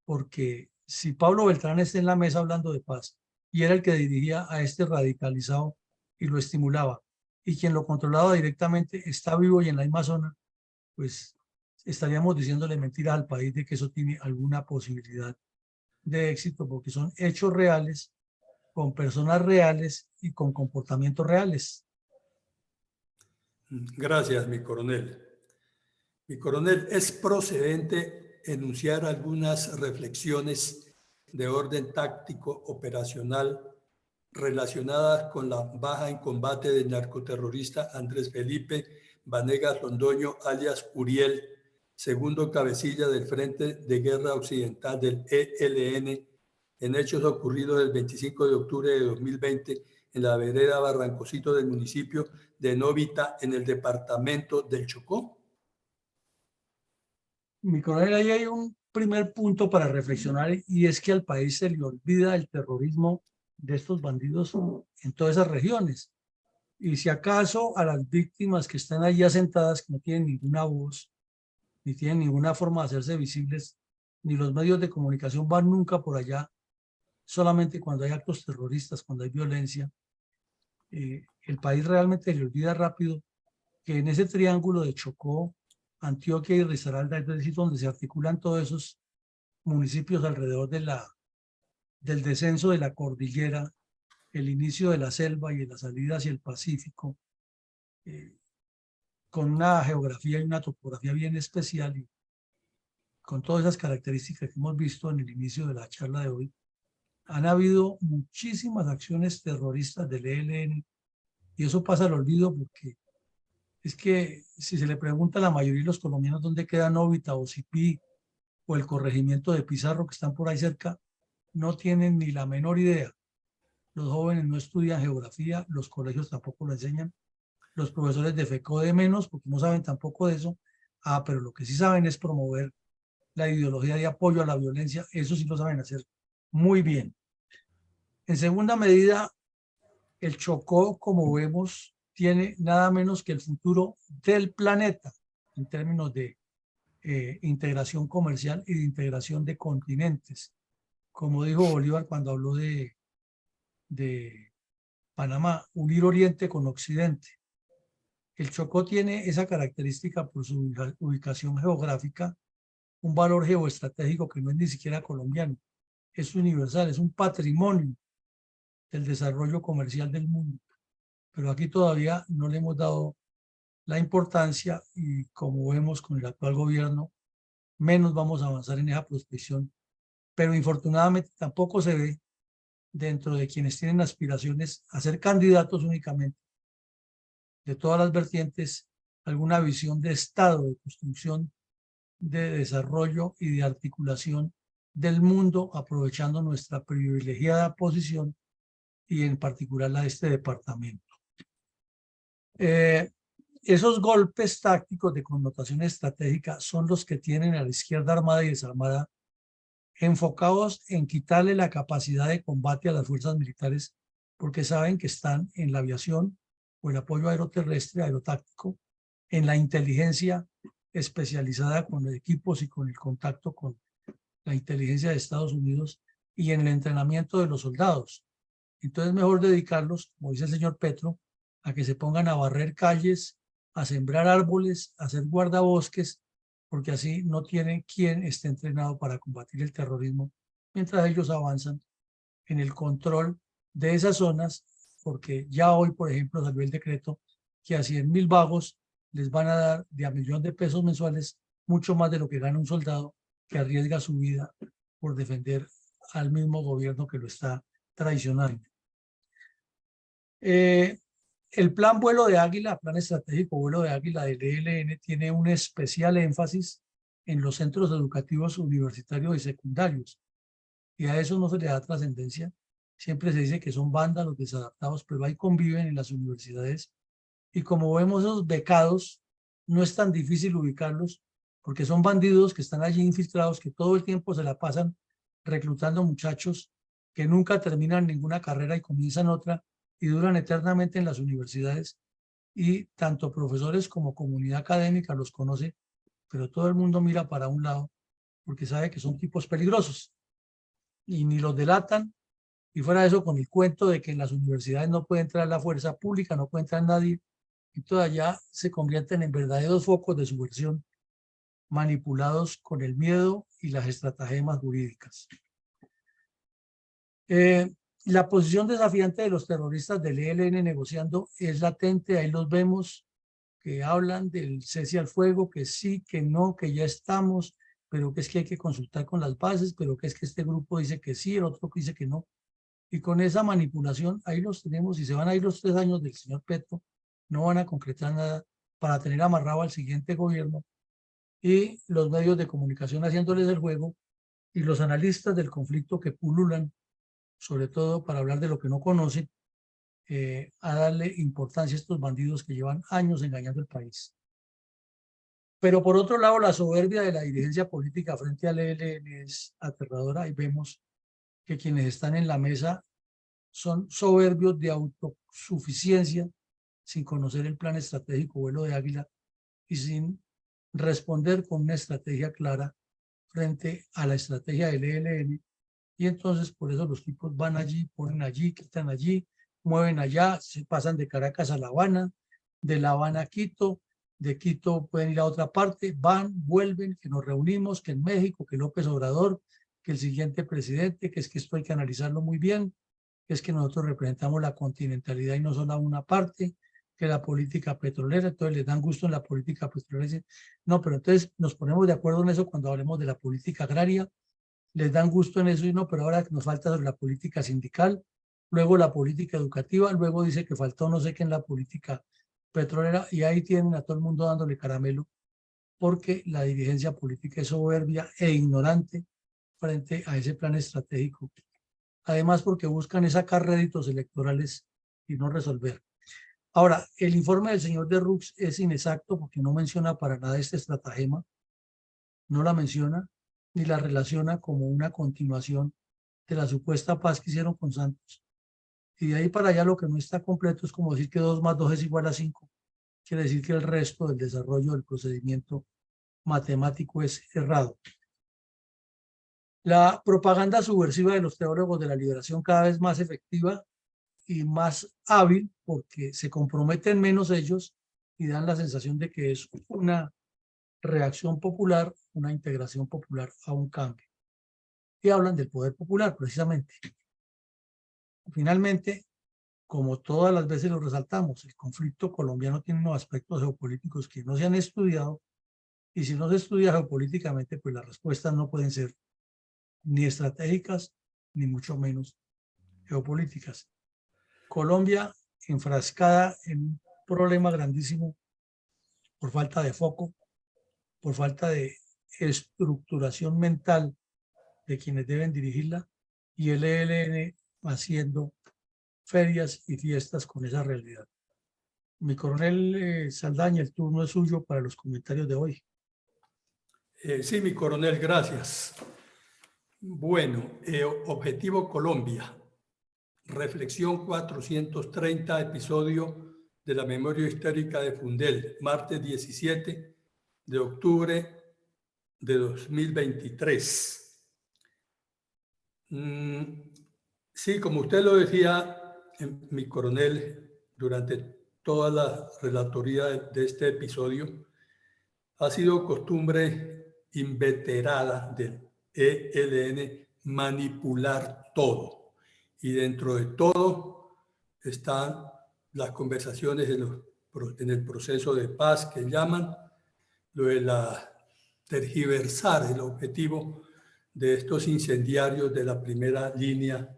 porque si Pablo Beltrán está en la mesa hablando de paz y era el que dirigía a este radicalizado y lo estimulaba, y quien lo controlaba directamente está vivo y en la misma zona, pues estaríamos diciéndole mentiras al país de que eso tiene alguna posibilidad de éxito, porque son hechos reales, con personas reales y con comportamientos reales. Gracias, mi coronel. Mi coronel, es procedente enunciar algunas reflexiones de orden táctico operacional relacionadas con la baja en combate del narcoterrorista Andrés Felipe Vanegas Londoño, alias Uriel, segundo cabecilla del Frente de Guerra Occidental del ELN, en hechos ocurridos el 25 de octubre de 2020 en la vereda Barrancosito del municipio de Novita, en el departamento del Chocó. Mi coronel, ahí hay un primer punto para reflexionar, y es que al país se le olvida el terrorismo de estos bandidos en todas esas regiones. Y si acaso a las víctimas que están allí asentadas, que no tienen ninguna voz, ni tienen ninguna forma de hacerse visibles, ni los medios de comunicación van nunca por allá, solamente cuando hay actos terroristas, cuando hay violencia, el país realmente le olvida rápido que en ese triángulo de Chocó, Antioquia y Risaralda, es decir, donde se articulan todos esos municipios alrededor del descenso de la cordillera, el inicio de la selva y la salida hacia el Pacífico, con una geografía y una topografía bien especial, y con todas esas características que hemos visto en el inicio de la charla de hoy, han habido muchísimas acciones terroristas del ELN, y eso pasa al olvido, porque es que si se le pregunta a la mayoría de los colombianos dónde queda Novita o Sipí o el corregimiento de Pizarro, que están por ahí cerca, no tienen ni la menor idea. Los jóvenes no estudian geografía, los colegios tampoco lo enseñan, los profesores de FECODE menos, porque no saben tampoco de eso. Pero lo que sí saben es promover la ideología de apoyo a la violencia, eso sí lo saben hacer muy bien. En segunda medida, el Chocó, como vemos, tiene nada menos que el futuro del planeta en términos de integración comercial y de integración de continentes. Como dijo Bolívar cuando habló de Panamá, unir Oriente con Occidente. El Chocó tiene esa característica por su ubicación geográfica, un valor geoestratégico que no es ni siquiera colombiano, es universal, es un patrimonio del desarrollo comercial del mundo. Pero aquí todavía no le hemos dado la importancia, y como vemos con el actual gobierno, menos vamos a avanzar en esa prospección. Pero infortunadamente tampoco se ve dentro de quienes tienen aspiraciones a ser candidatos únicamente de todas las vertientes alguna visión de Estado, de construcción, de desarrollo y de articulación del mundo, aprovechando nuestra privilegiada posición y en particular la de este departamento. Esos golpes tácticos de connotación estratégica son los que tienen a la izquierda armada y desarmada enfocados en quitarle la capacidad de combate a las fuerzas militares, porque saben que están en la aviación o el apoyo aeroterrestre, aerotáctico, en la inteligencia especializada con los equipos y con el contacto con la inteligencia de Estados Unidos, y en el entrenamiento de los soldados. Entonces, mejor dedicarlos, como dice el señor Petro, a que se pongan a barrer calles, a sembrar árboles, a hacer guardabosques, porque así no tienen quien esté entrenado para combatir el terrorismo, mientras ellos avanzan en el control de esas zonas, porque ya hoy, por ejemplo, salió el decreto que a 100.000 vagos les van a dar de a $1.000.000 mensuales, mucho más de lo que gana un soldado que arriesga su vida por defender al mismo gobierno que lo está traicionando. El plan Vuelo de Águila, plan estratégico Vuelo de Águila del ELN, tiene un especial énfasis en los centros educativos universitarios y secundarios, y a eso no se le da trascendencia. Siempre se dice que son vándalos desadaptados, pero ahí conviven en las universidades. Y como vemos esos becados, no es tan difícil ubicarlos, porque son bandidos que están allí infiltrados, que todo el tiempo se la pasan reclutando muchachos que nunca terminan ninguna carrera y comienzan otra y duran eternamente en las universidades. Y tanto profesores como comunidad académica los conoce, pero todo el mundo mira para un lado porque sabe que son tipos peligrosos y ni los delatan. Y fuera de eso, con el cuento de que en las universidades no puede entrar la fuerza pública, no puede entrar nadie, y todavía se convierten en verdaderos focos de subversión, manipulados con el miedo y las estratagemas jurídicas. La posición desafiante de los terroristas del ELN negociando es latente, ahí los vemos, que hablan del cese al fuego, que sí, que no, que ya estamos, pero que es que hay que consultar con las bases, pero que es que este grupo dice que sí, el otro dice que no. Y con esa manipulación, ahí los tenemos, y se van a ir los 3 años del señor Petro, no van a concretar nada para tener amarrado al siguiente gobierno, y los medios de comunicación haciéndoles el juego, y los analistas del conflicto que pululan, sobre todo para hablar de lo que no conocen, a darle importancia a estos bandidos que llevan años engañando el país. Pero por otro lado, la soberbia de la dirigencia política frente al ELN es aterradora, y vemos que quienes están en la mesa son soberbios de autosuficiencia, sin conocer el plan estratégico vuelo de águila y sin responder con una estrategia clara frente a la estrategia del ELN. Y entonces por eso los tipos van allí, ponen allí, quitan allí, mueven allá, se pasan de Caracas a La Habana, de La Habana a Quito, de Quito pueden ir a otra parte, van, vuelven, que nos reunimos, que en México, que López Obrador, que el siguiente presidente, que es que esto hay que analizarlo muy bien, que es que nosotros representamos la continentalidad y no solo una parte, que la política petrolera, entonces les dan gusto en la política petrolera. No, pero entonces nos ponemos de acuerdo en eso cuando hablemos de la política agraria, les dan gusto en eso y no, pero ahora nos falta sobre la política sindical, luego la política educativa, luego dice que faltó no sé qué en la política petrolera, y ahí tienen a todo el mundo dándole caramelo, porque la dirigencia política es soberbia e ignorante frente a ese plan estratégico. Además, porque buscan es sacar réditos electorales y no resolver. Ahora, el informe del señor de Rux es inexacto porque no menciona para nada este estratagema, no la menciona ni la relaciona como una continuación de la supuesta paz que hicieron con Santos. Y de ahí para allá lo que no está completo es como decir que 2 más 2 es igual a 5. Quiere decir que el resto del desarrollo del procedimiento matemático es errado. La propaganda subversiva de los teólogos de la liberación cada vez más efectiva y más hábil porque se comprometen menos ellos y dan la sensación de que es una reacción popular, una integración popular a un cambio. Y hablan del poder popular precisamente. Finalmente, como todas las veces lo resaltamos, el conflicto colombiano tiene unos aspectos geopolíticos que no se han estudiado, y si no se estudia geopolíticamente, pues las respuestas no pueden ser ni estratégicas, ni mucho menos geopolíticas. Colombia enfrascada en un problema grandísimo por falta de foco, por falta de estructuración mental de quienes deben dirigirla, y el ELN haciendo ferias y fiestas con esa realidad. Mi coronel Saldaña, el turno es suyo para los comentarios de hoy. Sí, mi coronel, gracias. Bueno, Objetivo Colombia. Reflexión 430, episodio de la memoria histórica de Fundel, martes 17 de octubre de 2023. Sí, como usted lo decía, mi coronel, durante toda la relatoría de este episodio, ha sido costumbre inveterada del ELN manipular todo. Y dentro de todo están las conversaciones en el proceso de paz que llaman, lo de tergiversar el objetivo de estos incendiarios de la primera línea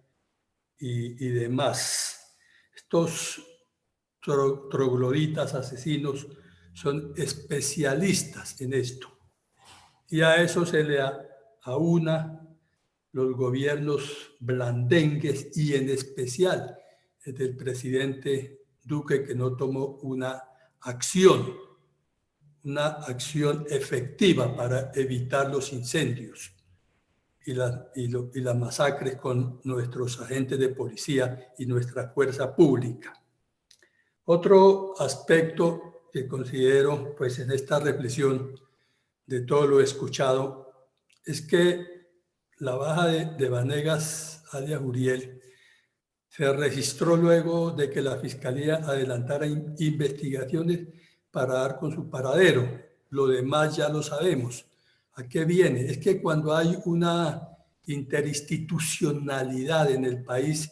y demás. Estos trogloditas asesinos son especialistas en esto. Y a eso se le aúna los gobiernos blandengues y en especial el del presidente Duque, que no tomó una acción efectiva para evitar los incendios y las masacres con nuestros agentes de policía y nuestra fuerza pública. Otro aspecto que considero, pues, en esta reflexión de todo lo escuchado, es que la baja de Vanegas alias Uriel se registró luego de que la Fiscalía adelantara investigaciones para dar con su paradero. Lo demás ya lo sabemos. ¿A qué viene? Es que cuando hay una interinstitucionalidad en el país,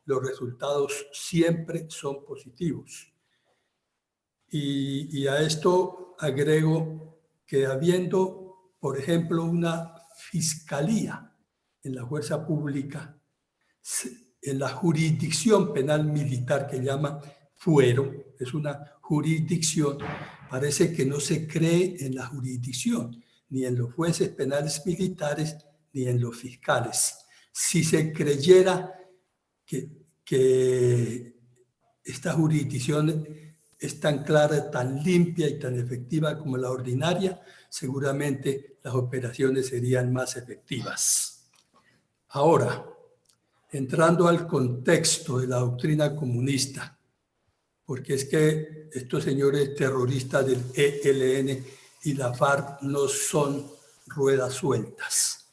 los resultados siempre son positivos. Y a esto agrego que habiendo, por ejemplo, una fiscalía en la fuerza pública, en la jurisdicción penal militar que llama fuero, es una jurisdicción, parece que no se cree en la jurisdicción, ni en los jueces penales militares, ni en los fiscales. Si se creyera que esta jurisdicción es tan clara, tan limpia y tan efectiva como la ordinaria, seguramente las operaciones serían más efectivas. Ahora, entrando al contexto de la doctrina comunista, porque es que estos señores terroristas del ELN y la FARC no son ruedas sueltas.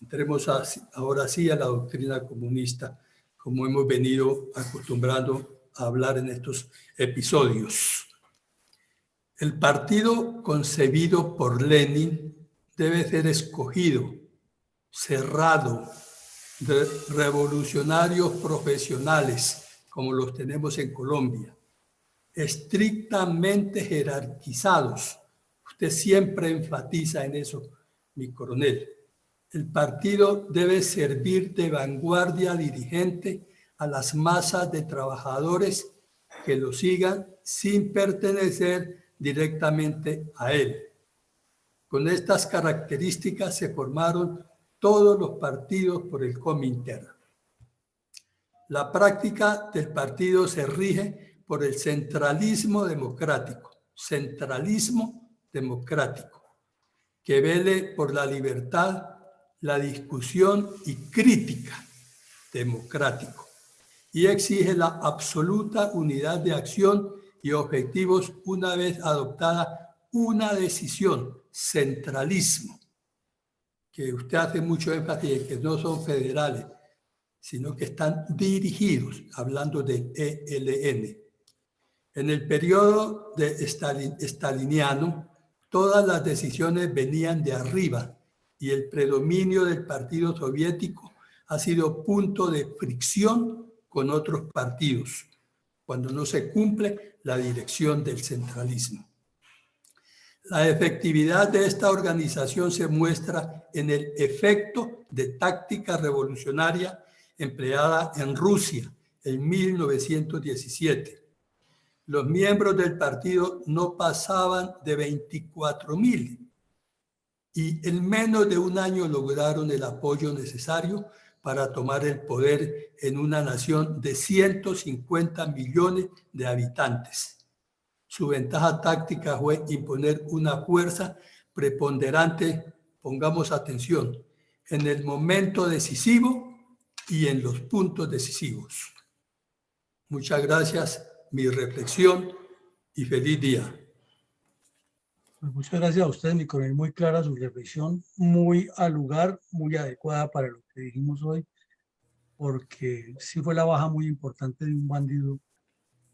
Entremos ahora sí a la doctrina comunista, como hemos venido acostumbrando a hablar en estos episodios. El partido concebido por Lenin debe ser escogido, cerrado, de revolucionarios profesionales, como los tenemos en Colombia, estrictamente jerarquizados. Usted siempre enfatiza en eso, mi coronel. El partido debe servir de vanguardia dirigente a las masas de trabajadores que lo sigan sin pertenecer directamente a él. Con estas características se formaron todos los partidos por el Comintern. La práctica del partido se rige por el centralismo democrático, que vele por la libertad, la discusión y crítica democrático, y exige la absoluta unidad de acción y objetivos una vez adoptada una decisión, centralismo, que usted hace mucho énfasis en que no son federales, sino que están dirigidos, hablando del ELN. En el periodo staliniano, todas las decisiones venían de arriba y el predominio del partido soviético ha sido punto de fricción con otros partidos, cuando no se cumple la dirección del centralismo. La efectividad de esta organización se muestra en el efecto de táctica revolucionaria empleada en Rusia en 1917. Los miembros del partido no pasaban de 24,000 y en menos de un año lograron el apoyo necesario para tomar el poder en una nación de 150 millones de habitantes. Su ventaja táctica fue imponer una fuerza preponderante, pongamos atención, en el momento decisivo y en los puntos decisivos. Muchas gracias, mi reflexión y feliz día. Pues muchas gracias a ustedes, mi coronel, muy clara su reflexión, muy al lugar, muy adecuada para lo que dijimos hoy, porque sí fue la baja muy importante de un bandido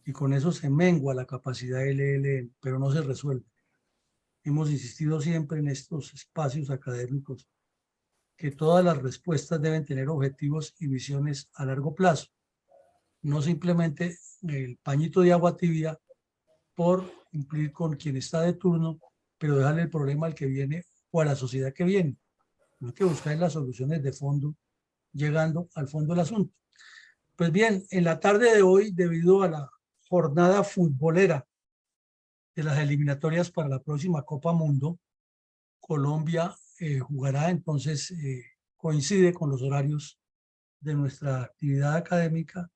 y con eso se mengua la capacidad del ELN, pero no se resuelve. Hemos insistido siempre en estos espacios académicos que todas las respuestas deben tener objetivos y visiones a largo plazo, no simplemente el pañito de agua tibia por cumplir con quien está de turno, pero dejarle el problema al que viene o a la sociedad que viene. No hay que buscar las soluciones de fondo, llegando al fondo del asunto. Pues bien, en la tarde de hoy, debido a la jornada futbolera de las eliminatorias para la próxima Copa Mundo, Colombia jugará entonces coincide con los horarios de nuestra actividad académica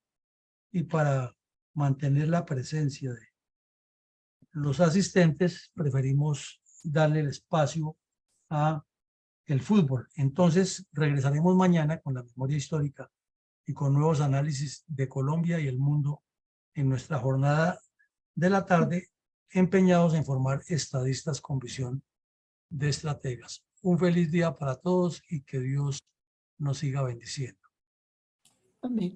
y para mantener la presencia de los asistentes preferimos darle el espacio a el fútbol. Entonces regresaremos mañana con la memoria histórica y con nuevos análisis de Colombia y el mundo en nuestra jornada de la tarde, empeñados en formar estadistas con visión de estrategas. Un feliz día para todos y que Dios nos siga bendiciendo. Amén.